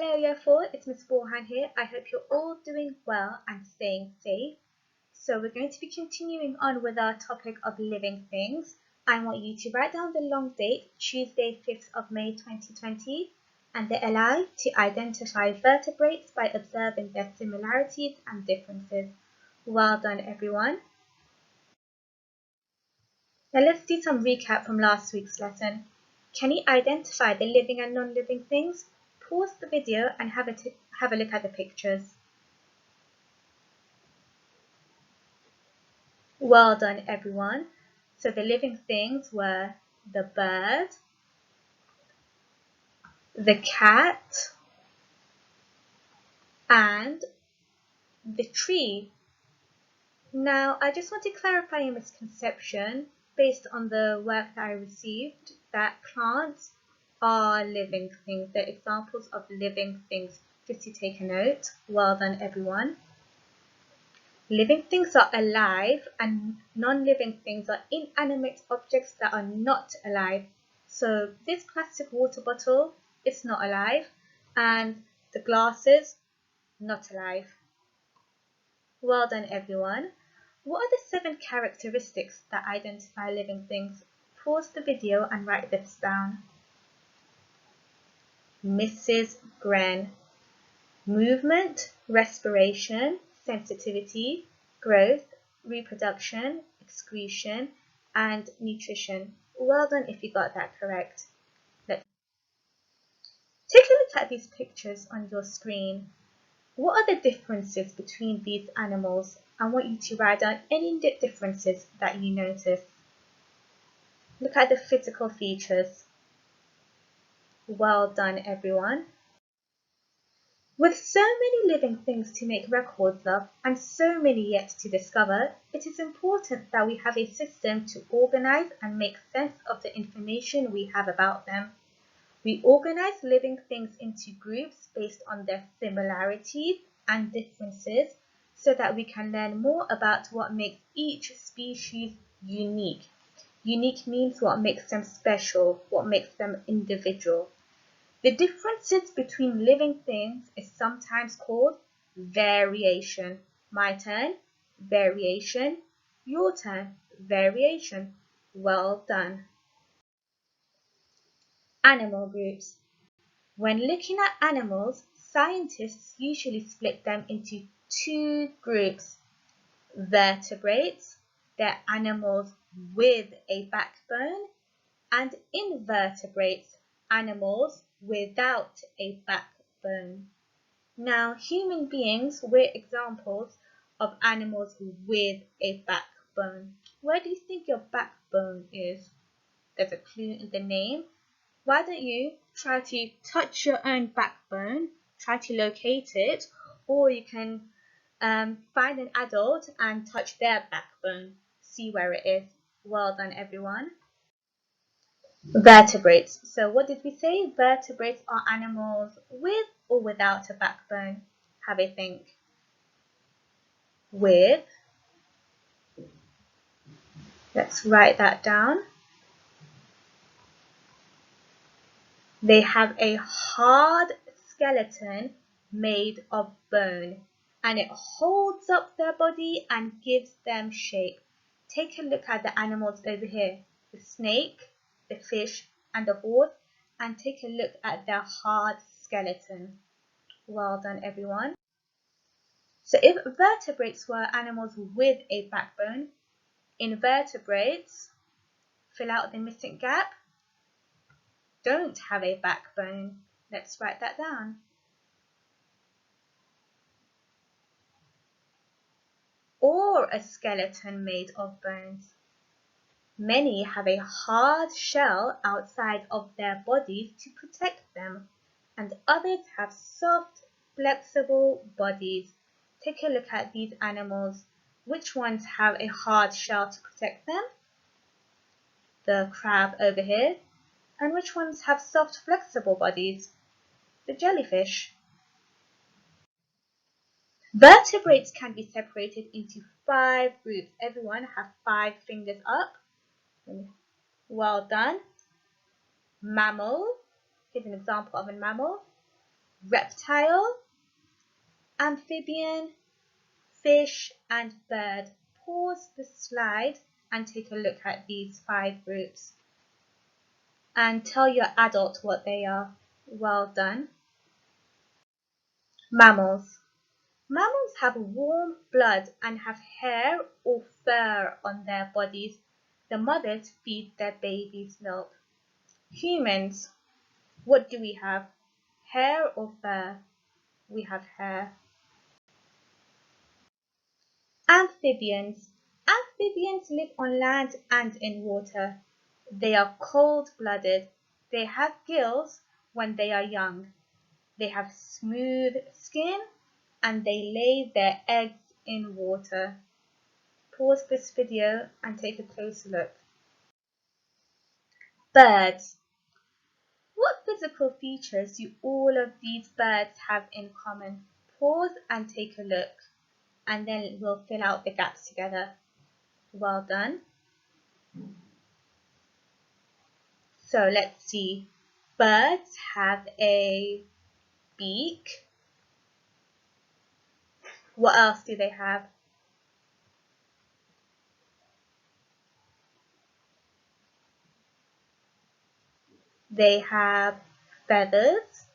Hello Year 4, it's Miss Borhan here. I hope you're all doing well and staying safe. So we're going to be continuing on with our topic of living things. I want you to write down the long date, Tuesday 5th of May 2020, and the LI to identify vertebrates by observing their similarities and differences. Well done everyone. Now let's do some recap from last week's lesson. Can you identify the living and non-living things? Pause the video and have a look at the pictures. Well done everyone. So the living things were the bird, the cat, and the tree. Now I just want to clarify a misconception based on the work that I received that plants are living things. They're examples of living things. Just to take a note. Well done everyone. Living things are alive and non-living things are inanimate objects that are not alive. So this plastic water bottle is not alive and the glasses not alive. Well done everyone. What are the 7 characteristics that identify living things? Pause the video and write this down. Mrs. Gren. Movement, respiration, sensitivity, growth, reproduction, excretion, and nutrition. Well done if you got that correct. Let's take a look at these pictures on your screen. What are the differences between these animals? I want you to write down any differences that you notice. Look at the physical features. Well done everyone. With so many living things to make records of and so many yet to discover, it is important that we have a system to organize and make sense of the information we have about them. We organize living things into groups based on their similarities and differences so that we can learn more about what makes each species unique. Unique means what makes them special, what makes them individual. The differences between living things is sometimes called variation. My turn, variation. Your turn, variation. Well done. Animal groups. When looking at animals, scientists usually split them into 2 groups. Vertebrates, they're animals with a backbone, and invertebrates, animals without a backbone. Now, human beings, we're examples of animals with a backbone. Where do you think your backbone is? There's a clue in the name. Why don't you try to touch your own backbone, try to locate it, or you can find an adult and touch their backbone, see where it is. Well done everyone. Vertebrates. So what did we say? Vertebrates are animals with or without a backbone. Have a think. With. Let's write that down. They have a hard skeleton made of bone, and it holds up their body and gives them shape. Take a look at the animals over here. The snake, the fish, and the horse, and take a look at their hard skeleton. Well done everyone. So if vertebrates were animals with a backbone, invertebrates, fill out the missing gap, don't have a backbone. Let's write that down. Or a skeleton made of bones. Many have a hard shell outside of their bodies to protect them, and others have soft, flexible bodies. Take a look at these animals. Which ones have a hard shell to protect them? The crab over here. And which ones have soft, flexible bodies? The jellyfish. Vertebrates can be separated into 5 groups. Everyone have 5 fingers up. Well done. Mammal. Here's an example of a mammal. reptile, amphibian, fish, and bird. Pause the slide and take a look at these 5 groups and tell your adult what they are. Well done. Mammals. Mammals have warm blood and have hair or fur on their bodies. The mothers feed their babies milk. Humans. What do we have? Hair or fur? We have hair. Amphibians. Amphibians live on land and in water. They are cold-blooded. They have gills when they are young. They have smooth skin and they lay their eggs in water. Pause this video and take a closer look. Birds. What physical features do all of these birds have in common? Pause and take a look, and then we'll fill out the gaps together. Well done. So let's see. Birds have a beak. What else do they have? They have feathers.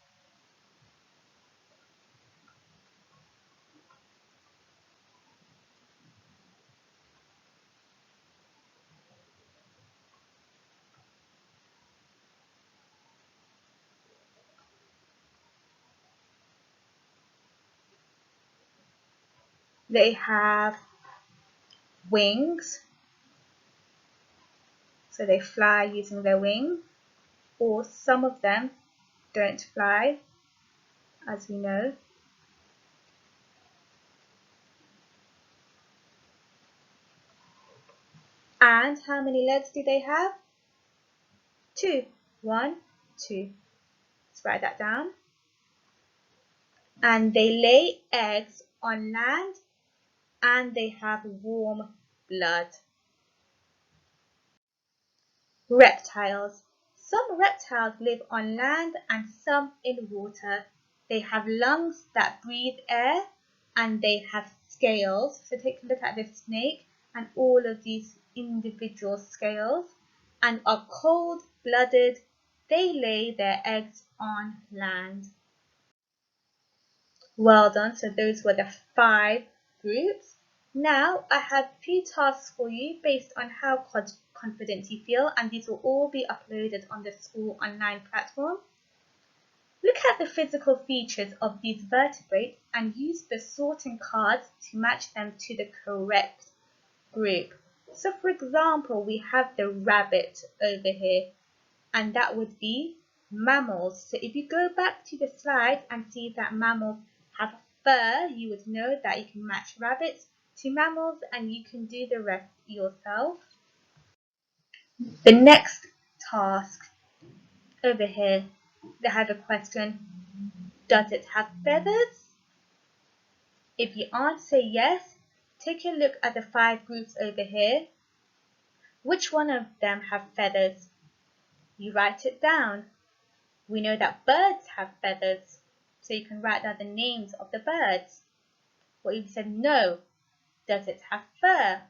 They have wings. So they fly using their wing, or some of them don't fly, as we know. And how many legs do they have? 2. 1, 2. Let's write that down. And they lay eggs on land and they have warm blood. Reptiles. Some reptiles live on land and some in water. They have lungs that breathe air and they have scales. So take a look at this snake and all of these individual scales, and are cold-blooded. They lay their eggs on land. Well done. So those were the 5 groups. Now I have a few tasks for you based on how confident you feel, and these will all be uploaded on the school online platform. Look at the physical features of these vertebrates and use the sorting cards to match them to the correct group. So for example, we have the rabbit over here, and that would be mammals. So if you go back to the slide and see that mammals have fur, you would know that you can match rabbits to mammals and you can do the rest yourself. The next task over here, they have a question. Does it have feathers? If you answer yes, take a look at the 5 groups over here. Which one of them have feathers? You write it down. We know that birds have feathers, so you can write down the names of the birds. What if you said no? Does it have fur?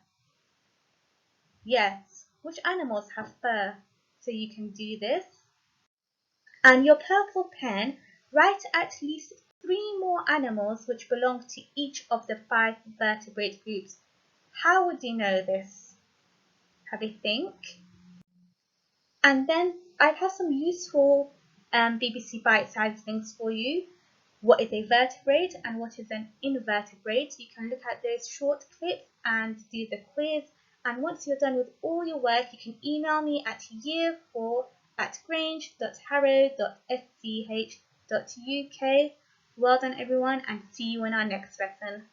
Yes. Which animals have fur? So you can do this. And your purple pen, write at least 3 more animals which belong to each of the 5 vertebrate groups. How would you know this? Have a think. And then I have some useful BBC bite-sized things for you. What is a vertebrate and what is an invertebrate? You can look at those short clips and do the quiz. And once you're done with all your work, you can email me at year4@grange.harrow.sch.uk. Well done everyone, and see you in our next lesson.